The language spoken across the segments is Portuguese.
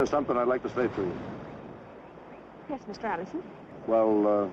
There's something I'd like to say to you. Yes, Mr. Allison. Well,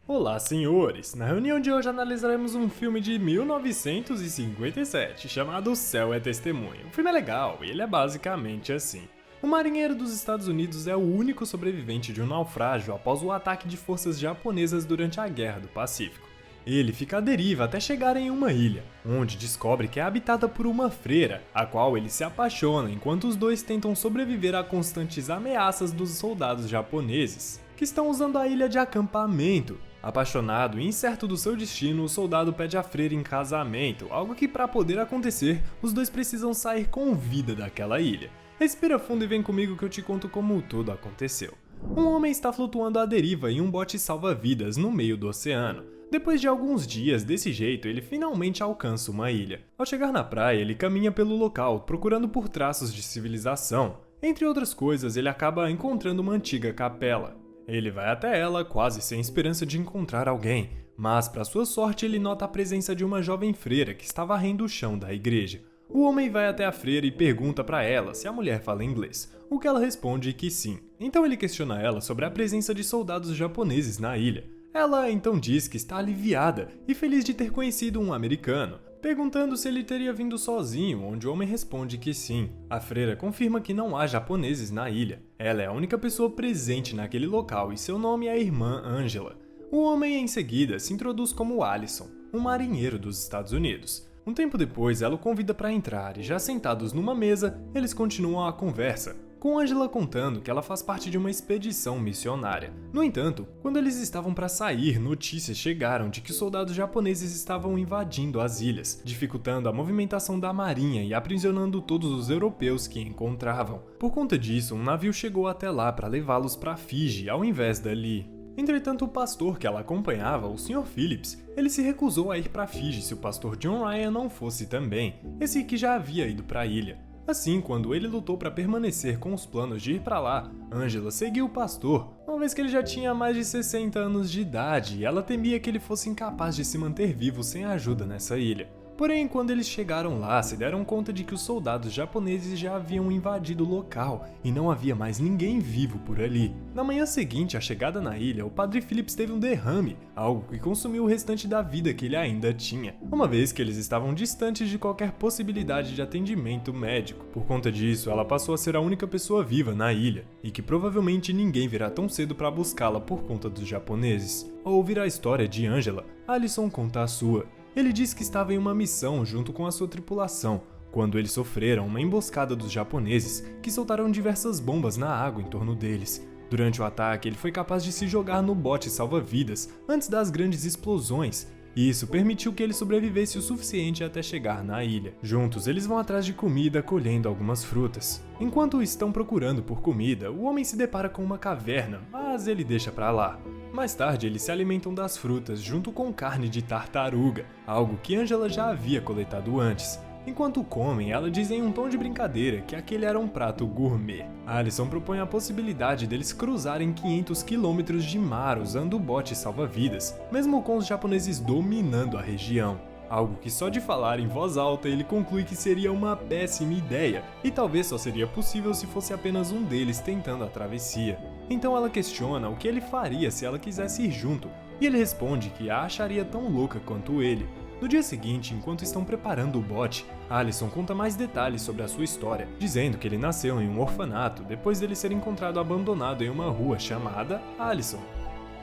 Olá, senhores! Na reunião de hoje analisaremos um filme de 1957 chamado O Céu é Testemunha. O filme é legal e ele é basicamente assim. Um marinheiro dos Estados Unidos é o único sobrevivente de um naufrágio após o ataque de forças japonesas durante a Guerra do Pacífico. Ele fica à deriva até chegar em uma ilha, onde descobre que é habitada por uma freira, a qual ele se apaixona enquanto os dois tentam sobreviver a constantes ameaças dos soldados japoneses, que estão usando a ilha de acampamento. Apaixonado e incerto do seu destino, o soldado pede a freira em casamento, algo que para poder acontecer, os dois precisam sair com vida daquela ilha. Respira fundo e vem comigo que eu te conto como tudo aconteceu. Um homem está flutuando à deriva em um bote salva-vidas no meio do oceano. Depois de alguns dias desse jeito, ele finalmente alcança uma ilha. Ao chegar na praia, ele caminha pelo local, procurando por traços de civilização. Entre outras coisas, ele acaba encontrando uma antiga capela. Ele vai até ela quase sem esperança de encontrar alguém, mas para sua sorte ele nota a presença de uma jovem freira que está varrendo o chão da igreja. O homem vai até a freira e pergunta para ela se a mulher fala inglês, o que ela responde que sim. Então ele questiona ela sobre a presença de soldados japoneses na ilha. Ela então diz que está aliviada e feliz de ter conhecido um americano, perguntando se ele teria vindo sozinho, onde o homem responde que sim. A freira confirma que não há japoneses na ilha. Ela é a única pessoa presente naquele local e seu nome é a irmã Angela. O homem em seguida se introduz como Allison, um marinheiro dos Estados Unidos. Um tempo depois, ela o convida para entrar e já sentados numa mesa, eles continuam a conversa, com Angela contando que ela faz parte de uma expedição missionária. No entanto, quando eles estavam para sair, notícias chegaram de que soldados japoneses estavam invadindo as ilhas, dificultando a movimentação da marinha e aprisionando todos os europeus que encontravam. Por conta disso, um navio chegou até lá para levá-los para Fiji ao invés dali. Entretanto, o pastor que ela acompanhava, o Sr. Phillips, ele se recusou a ir para Fiji se o pastor John Ryan não fosse também, esse que já havia ido para a ilha. Assim, quando ele lutou para permanecer com os planos de ir para lá, Angela seguiu o pastor, uma vez que ele já tinha mais de 60 anos de idade e ela temia que ele fosse incapaz de se manter vivo sem ajuda nessa ilha. Porém, quando eles chegaram lá, se deram conta de que os soldados japoneses já haviam invadido o local e não havia mais ninguém vivo por ali. Na manhã seguinte à chegada na ilha, o padre Phillips teve um derrame, algo que consumiu o restante da vida que ele ainda tinha, uma vez que eles estavam distantes de qualquer possibilidade de atendimento médico. Por conta disso, ela passou a ser a única pessoa viva na ilha, e que provavelmente ninguém virá tão cedo para buscá-la por conta dos japoneses. Ao ouvir a história de Angela, Allison conta a sua. Ele diz que estava em uma missão junto com a sua tripulação, quando eles sofreram uma emboscada dos japoneses, que soltaram diversas bombas na água em torno deles. Durante o ataque, ele foi capaz de se jogar no bote salva-vidas antes das grandes explosões, e isso permitiu que ele sobrevivesse o suficiente até chegar na ilha. Juntos, eles vão atrás de comida, colhendo algumas frutas. Enquanto estão procurando por comida, o homem se depara com uma caverna, mas ele deixa pra lá. Mais tarde, eles se alimentam das frutas junto com carne de tartaruga, algo que Angela já havia coletado antes. Enquanto comem, ela diz em um tom de brincadeira que aquele era um prato gourmet. Allison propõe a possibilidade deles cruzarem 500 quilômetros de mar usando o bote salva-vidas, mesmo com os japoneses dominando a região. Algo que só de falar em voz alta ele conclui que seria uma péssima ideia, e talvez só seria possível se fosse apenas um deles tentando a travessia. Então ela questiona o que ele faria se ela quisesse ir junto, e ele responde que a acharia tão louca quanto ele. No dia seguinte, enquanto estão preparando o bote, Allison conta mais detalhes sobre a sua história, dizendo que ele nasceu em um orfanato depois dele ser encontrado abandonado em uma rua chamada Allison.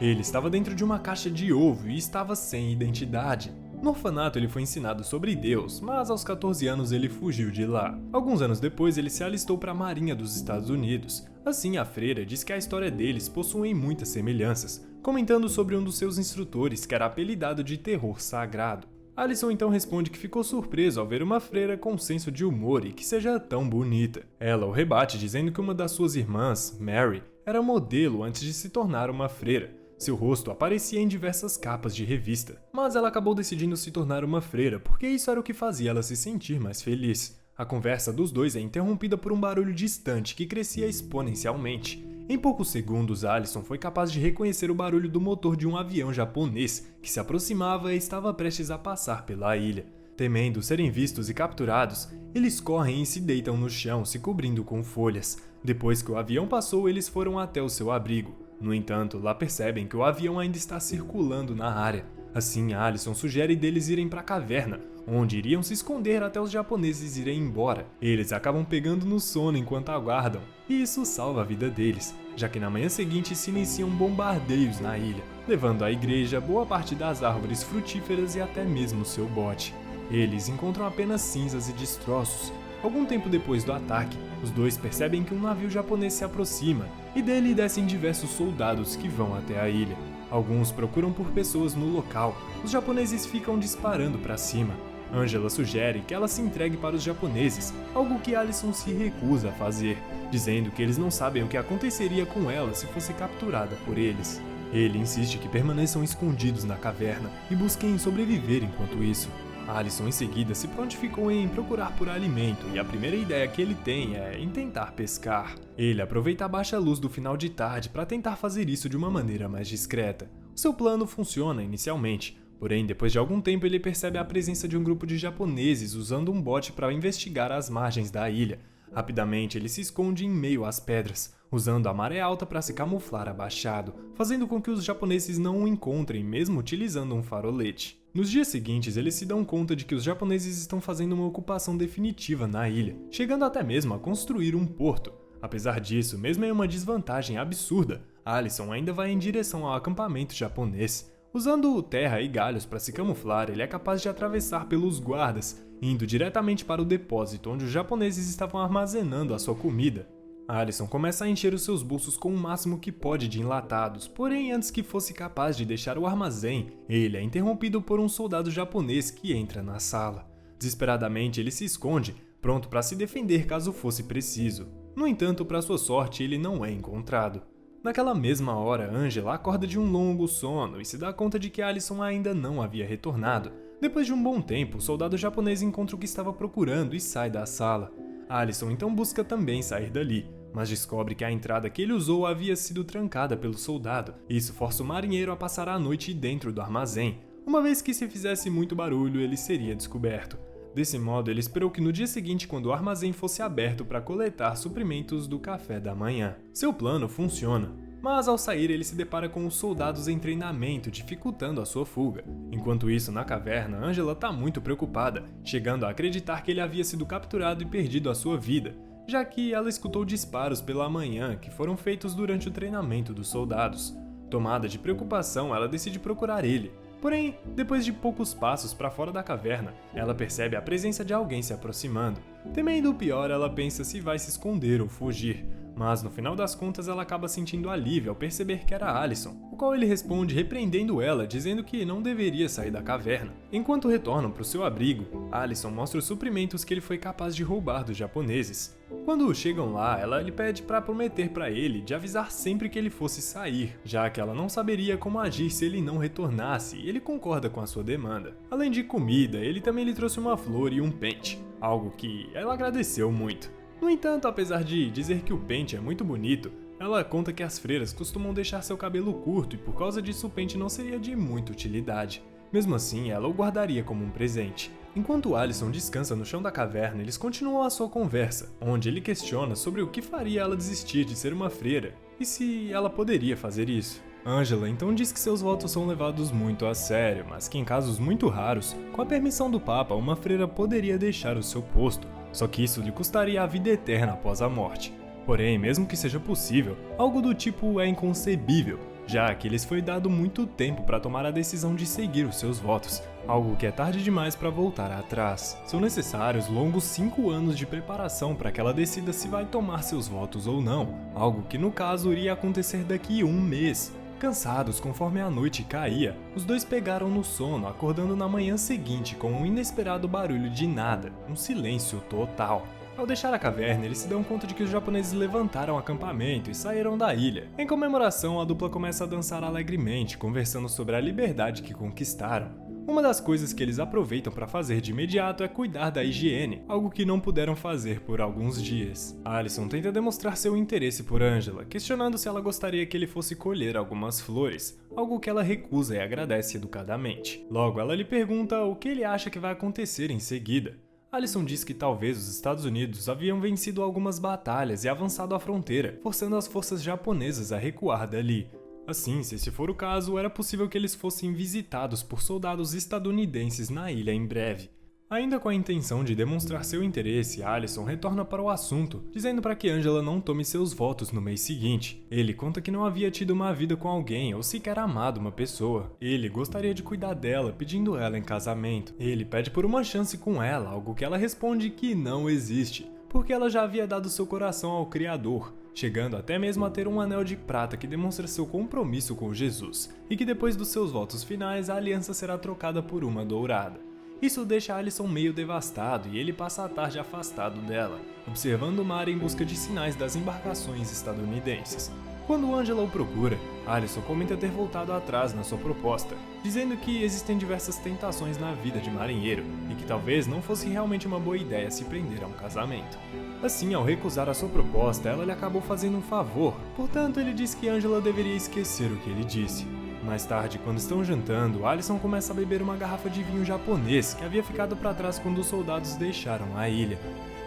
Ele estava dentro de uma caixa de ovo e estava sem identidade. No orfanato ele foi ensinado sobre Deus, mas aos 14 anos ele fugiu de lá. Alguns anos depois ele se alistou para a Marinha dos Estados Unidos. Assim, a freira diz que a história deles possui muitas semelhanças, comentando sobre um dos seus instrutores que era apelidado de Terror Sagrado. Allison então responde que ficou surpreso ao ver uma freira com senso de humor e que seja tão bonita. Ela o rebate dizendo que uma das suas irmãs, Mary, era modelo antes de se tornar uma freira. Seu rosto aparecia em diversas capas de revista, mas ela acabou decidindo se tornar uma freira porque isso era o que fazia ela se sentir mais feliz. A conversa dos dois é interrompida por um barulho distante que crescia exponencialmente. Em poucos segundos, Allison foi capaz de reconhecer o barulho do motor de um avião japonês que se aproximava e estava prestes a passar pela ilha. Temendo serem vistos e capturados, eles correm e se deitam no chão, se cobrindo com folhas. Depois que o avião passou, eles foram até o seu abrigo. No entanto, lá percebem que o avião ainda está circulando na área. Assim, Allison sugere deles irem para a caverna, onde iriam se esconder até os japoneses irem embora. Eles acabam pegando no sono enquanto aguardam, e isso salva a vida deles, já que na manhã seguinte se iniciam bombardeios na ilha, levando à igreja boa parte das árvores frutíferas e até mesmo seu bote. Eles encontram apenas cinzas e destroços. Algum tempo depois do ataque, os dois percebem que um navio japonês se aproxima, e dele descem diversos soldados que vão até a ilha. Alguns procuram por pessoas no local. Os japoneses ficam disparando para cima. Angela sugere que ela se entregue para os japoneses, algo que Allison se recusa a fazer, dizendo que eles não sabem o que aconteceria com ela se fosse capturada por eles. Ele insiste que permaneçam escondidos na caverna e busquem sobreviver enquanto isso. Allison em seguida se prontificou em procurar por alimento e a primeira ideia que ele tem é em tentar pescar. Ele aproveita a baixa luz do final de tarde para tentar fazer isso de uma maneira mais discreta. O seu plano funciona inicialmente, porém depois de algum tempo ele percebe a presença de um grupo de japoneses usando um bote para investigar as margens da ilha. Rapidamente ele se esconde em meio às pedras, usando a maré alta para se camuflar abaixado, fazendo com que os japoneses não o encontrem mesmo utilizando um farolete. Nos dias seguintes, eles se dão conta de que os japoneses estão fazendo uma ocupação definitiva na ilha, chegando até mesmo a construir um porto. Apesar disso, mesmo em uma desvantagem absurda, Allison ainda vai em direção ao acampamento japonês. Usando terra e galhos para se camuflar, ele é capaz de atravessar pelos guardas, indo diretamente para o depósito onde os japoneses estavam armazenando a sua comida. Allison começa a encher os seus bolsos com o máximo que pode de enlatados, porém antes que fosse capaz de deixar o armazém, ele é interrompido por um soldado japonês que entra na sala. Desesperadamente ele se esconde, pronto para se defender caso fosse preciso. No entanto, para sua sorte, ele não é encontrado. Naquela mesma hora, Angela acorda de um longo sono e se dá conta de que Allison ainda não havia retornado. Depois de um bom tempo, o soldado japonês encontra o que estava procurando e sai da sala. Allison então busca também sair dali, mas descobre que a entrada que ele usou havia sido trancada pelo soldado. Isso força o marinheiro a passar a noite dentro do armazém, uma vez que se fizesse muito barulho ele seria descoberto. Desse modo, ele esperou que no dia seguinte, quando o armazém fosse aberto para coletar suprimentos do café da manhã. Seu plano funciona, mas ao sair ele se depara com os soldados em treinamento, dificultando a sua fuga. Enquanto isso, na caverna, Angela está muito preocupada, chegando a acreditar que ele havia sido capturado e perdido a sua vida, já que ela escutou disparos pela manhã que foram feitos durante o treinamento dos soldados. Tomada de preocupação, ela decide procurar ele. Porém, depois de poucos passos para fora da caverna, ela percebe a presença de alguém se aproximando. Temendo o pior, ela pensa se vai se esconder ou fugir, mas no final das contas ela acaba sentindo alívio ao perceber que era Allison, o qual ele responde repreendendo ela, dizendo que não deveria sair da caverna. Enquanto retornam para o seu abrigo, Allison mostra os suprimentos que ele foi capaz de roubar dos japoneses. Quando chegam lá, ela lhe pede para prometer para ele de avisar sempre que ele fosse sair, já que ela não saberia como agir se ele não retornasse, e ele concorda com a sua demanda. Além de comida, ele também lhe trouxe uma flor e um pente, algo que ela agradeceu muito. No entanto, apesar de dizer que o pente é muito bonito, ela conta que as freiras costumam deixar seu cabelo curto e por causa disso o pente não seria de muita utilidade. Mesmo assim, ela o guardaria como um presente. Enquanto Allison descansa no chão da caverna, eles continuam a sua conversa, onde ele questiona sobre o que faria ela desistir de ser uma freira e se ela poderia fazer isso. Angela então diz que seus votos são levados muito a sério, mas que em casos muito raros, com a permissão do Papa, uma freira poderia deixar o seu posto, só que isso lhe custaria a vida eterna após a morte. Porém, mesmo que seja possível, algo do tipo é inconcebível, já que lhes foi dado muito tempo para tomar a decisão de seguir os seus votos, algo que é tarde demais para voltar atrás. São necessários longos 5 anos de preparação para que ela decida se vai tomar seus votos ou não, algo que no caso iria acontecer daqui 1 mês. Cansados conforme a noite caía, os dois pegaram no sono, acordando na manhã seguinte com um inesperado barulho de nada, um silêncio total. Ao deixar a caverna, eles se dão conta de que os japoneses levantaram o acampamento e saíram da ilha. Em comemoração, a dupla começa a dançar alegremente, conversando sobre a liberdade que conquistaram. Uma das coisas que eles aproveitam para fazer de imediato é cuidar da higiene, algo que não puderam fazer por alguns dias. Allison tenta demonstrar seu interesse por Angela, questionando se ela gostaria que ele fosse colher algumas flores, algo que ela recusa e agradece educadamente. Logo, ela lhe pergunta o que ele acha que vai acontecer em seguida. Allison diz que talvez os Estados Unidos haviam vencido algumas batalhas e avançado a fronteira, forçando as forças japonesas a recuar dali. Assim, se esse for o caso, era possível que eles fossem visitados por soldados estadunidenses na ilha em breve. Ainda com a intenção de demonstrar seu interesse, Allison retorna para o assunto, dizendo para que Angela não tome seus votos no mês seguinte. Ele conta que não havia tido uma vida com alguém ou sequer amado uma pessoa. Ele gostaria de cuidar dela, pedindo ela em casamento. Ele pede por uma chance com ela, algo que ela responde que não existe, porque ela já havia dado seu coração ao Criador, chegando até mesmo a ter um anel de prata que demonstra seu compromisso com Jesus, e que depois dos seus votos finais a aliança será trocada por uma dourada. Isso deixa Allison meio devastado e ele passa a tarde afastado dela, observando o mar em busca de sinais das embarcações estadunidenses. Quando Angela o procura, Allison comenta ter voltado atrás na sua proposta, dizendo que existem diversas tentações na vida de marinheiro e que talvez não fosse realmente uma boa ideia se prender a um casamento. Assim, ao recusar a sua proposta, ela lhe acabou fazendo um favor, portanto ele diz que Angela deveria esquecer o que ele disse. Mais tarde, quando estão jantando, Allison começa a beber uma garrafa de vinho japonês que havia ficado para trás quando os soldados deixaram a ilha.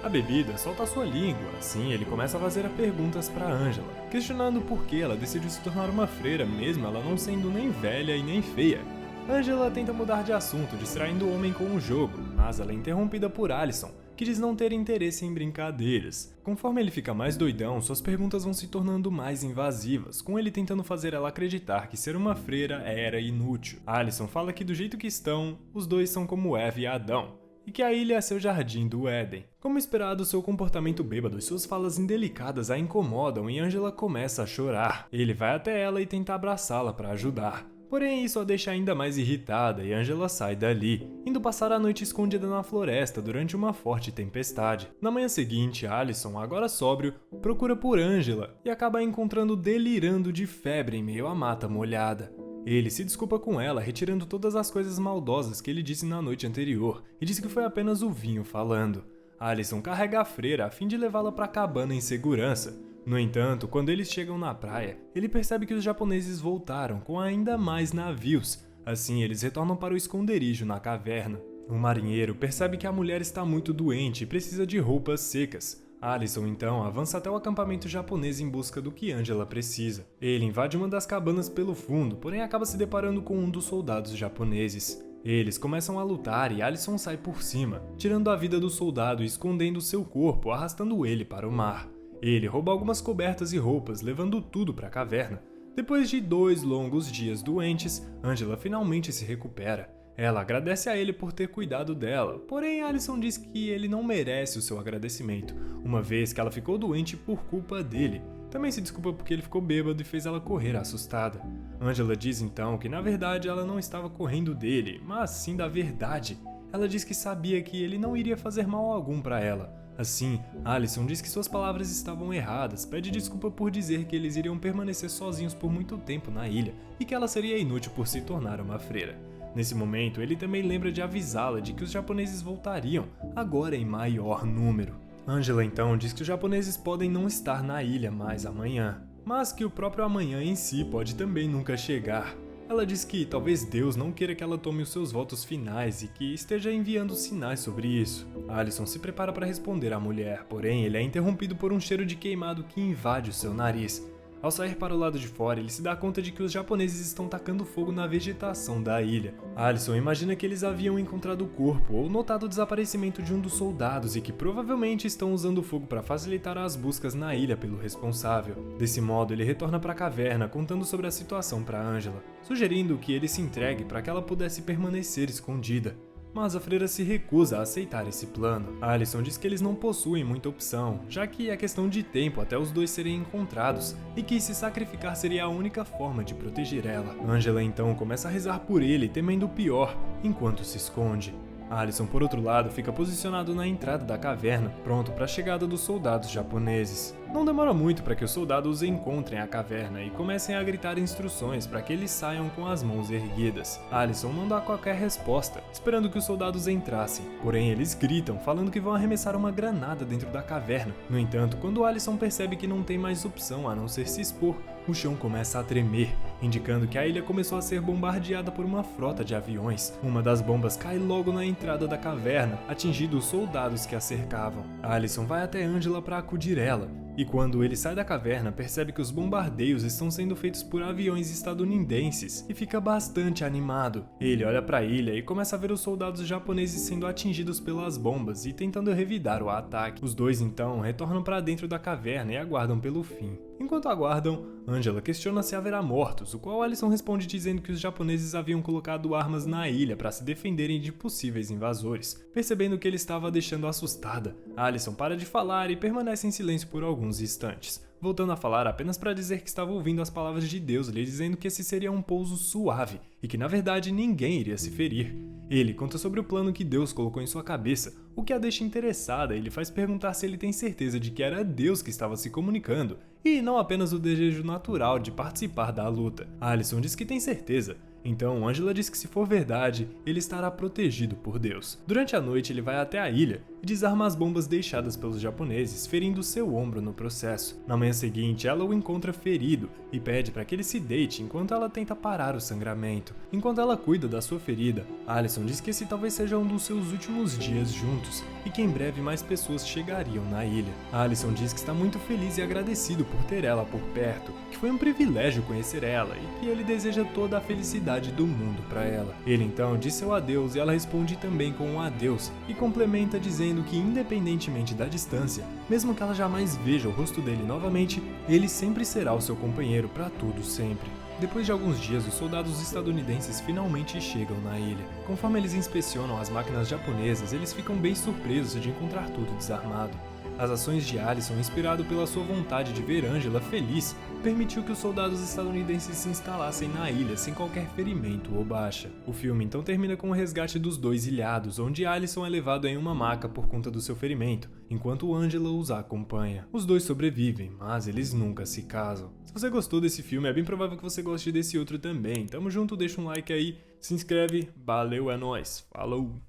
A bebida solta a sua língua, assim ele começa a fazer perguntas para Angela, questionando por que ela decidiu se tornar uma freira mesmo ela não sendo nem velha e nem feia. Angela tenta mudar de assunto, distraindo o homem com o jogo, mas ela é interrompida por Allison, que diz não ter interesse em brincadeiras. Conforme ele fica mais doidão, suas perguntas vão se tornando mais invasivas, com ele tentando fazer ela acreditar que ser uma freira era inútil. Allison fala que do jeito que estão, os dois são como Eva e Adão, e que a ilha é seu jardim do Éden. Como esperado, seu comportamento bêbado e suas falas indelicadas a incomodam e Angela começa a chorar. Ele vai até ela e tenta abraçá-la para ajudar. Porém, isso a deixa ainda mais irritada e Angela sai dali, indo passar a noite escondida na floresta durante uma forte tempestade. Na manhã seguinte, Allison, agora sóbrio, procura por Angela e acaba a encontrando delirando de febre em meio à mata molhada. Ele se desculpa com ela, retirando todas as coisas maldosas que ele disse na noite anterior e diz que foi apenas o vinho falando. Allison carrega a freira a fim de levá-la para a cabana em segurança. No entanto, quando eles chegam na praia, ele percebe que os japoneses voltaram com ainda mais navios. Assim, eles retornam para o esconderijo na caverna. O marinheiro percebe que a mulher está muito doente e precisa de roupas secas. Allison, então, avança até o acampamento japonês em busca do que Angela precisa. Ele invade uma das cabanas pelo fundo, porém acaba se deparando com um dos soldados japoneses. Eles começam a lutar e Allison sai por cima, tirando a vida do soldado e escondendo seu corpo, arrastando ele para o mar. Ele rouba algumas cobertas e roupas, levando tudo para a caverna. Depois de 2 longos dias doentes, Angela finalmente se recupera. Ela agradece a ele por ter cuidado dela, porém Allison diz que ele não merece o seu agradecimento, uma vez que ela ficou doente por culpa dele. Também se desculpa porque ele ficou bêbado e fez ela correr assustada. Angela diz então que na verdade ela não estava correndo dele, mas sim da verdade. Ela diz que sabia que ele não iria fazer mal algum para ela. Assim, Allison diz que suas palavras estavam erradas, pede desculpa por dizer que eles iriam permanecer sozinhos por muito tempo na ilha e que ela seria inútil por se tornar uma freira. Nesse momento, ele também lembra de avisá-la de que os japoneses voltariam, agora em maior número. Angela então diz que os japoneses podem não estar na ilha mais amanhã, mas que o próprio amanhã em si pode também nunca chegar. Ela diz que talvez Deus não queira que ela tome os seus votos finais e que esteja enviando sinais sobre isso. Allison se prepara para responder à mulher, porém ele é interrompido por um cheiro de queimado que invade o seu nariz. Ao sair para o lado de fora, ele se dá conta de que os japoneses estão tacando fogo na vegetação da ilha. Allison imagina que eles haviam encontrado o corpo ou notado o desaparecimento de um dos soldados e que provavelmente estão usando o fogo para facilitar as buscas na ilha pelo responsável. Desse modo, ele retorna para a caverna contando sobre a situação para Angela, sugerindo que ele se entregue para que ela pudesse permanecer escondida. Mas a freira se recusa a aceitar esse plano. Allison diz que eles não possuem muita opção, já que é questão de tempo até os dois serem encontrados, e que se sacrificar seria a única forma de proteger ela. Angela então começa a rezar por ele, temendo o pior, enquanto se esconde. Alisson, por outro lado, fica posicionado na entrada da caverna, pronto para a chegada dos soldados japoneses. Não demora muito para que os soldados encontrem a caverna e comecem a gritar instruções para que eles saiam com as mãos erguidas. Alisson não dá qualquer resposta, esperando que os soldados entrassem. Porém, eles gritam, falando que vão arremessar uma granada dentro da caverna. No entanto, quando Alisson percebe que não tem mais opção a não ser se expor, o chão começa a tremer, indicando que a ilha começou a ser bombardeada por uma frota de aviões. Uma das bombas cai logo na entrada da caverna, atingindo os soldados que a cercavam. Alisson vai até Angela para acudir ela, e quando ele sai da caverna, percebe que os bombardeios estão sendo feitos por aviões estadunidenses e fica bastante animado. Ele olha para a ilha e começa a ver os soldados japoneses sendo atingidos pelas bombas e tentando revidar o ataque. Os dois então retornam para dentro da caverna e aguardam pelo fim. Enquanto aguardam, Angela questiona se haverá mortos, o qual Alisson responde dizendo que os japoneses haviam colocado armas na ilha para se defenderem de possíveis invasores. Percebendo que ele estava a deixando assustada, Alisson para de falar e permanece em silêncio por alguns instantes, voltando a falar apenas para dizer que estava ouvindo as palavras de Deus lhe dizendo que esse seria um pouso suave e que na verdade ninguém iria se ferir. Ele conta sobre o plano que Deus colocou em sua cabeça, o que a deixa interessada e lhe faz perguntar se ele tem certeza de que era Deus que estava se comunicando e não apenas o desejo natural de participar da luta. Alisson diz que tem certeza. Então, Angela diz que se for verdade, ele estará protegido por Deus. Durante a noite, ele vai até a ilha e desarma as bombas deixadas pelos japoneses, ferindo seu ombro no processo. Na manhã seguinte, ela o encontra ferido e pede para que ele se deite enquanto ela tenta parar o sangramento. Enquanto ela cuida da sua ferida, Alisson diz que esse talvez seja um dos seus últimos dias juntos e que em breve mais pessoas chegariam na ilha. Alisson diz que está muito feliz e agradecido por ter ela por perto, que foi um privilégio conhecer ela e que ele deseja toda a felicidade do mundo para ela. Ele então diz seu adeus e ela responde também com um adeus e complementa dizendo que independentemente da distância, mesmo que ela jamais veja o rosto dele novamente, ele sempre será o seu companheiro para tudo sempre. Depois de alguns dias, os soldados estadunidenses finalmente chegam na ilha. Conforme eles inspecionam as máquinas japonesas, eles ficam bem surpresos de encontrar tudo desarmado. As ações de Alisson, inspirado pela sua vontade de ver Angela feliz, permitiu que os soldados estadunidenses se instalassem na ilha sem qualquer ferimento ou baixa. O filme então termina com o resgate dos dois ilhados, onde Alisson é levado em uma maca por conta do seu ferimento, enquanto Angela os acompanha. Os dois sobrevivem, mas eles nunca se casam. Se você gostou desse filme, é bem provável que você goste desse outro também. Tamo junto, deixa um like aí, se inscreve, valeu, é nóis, falou!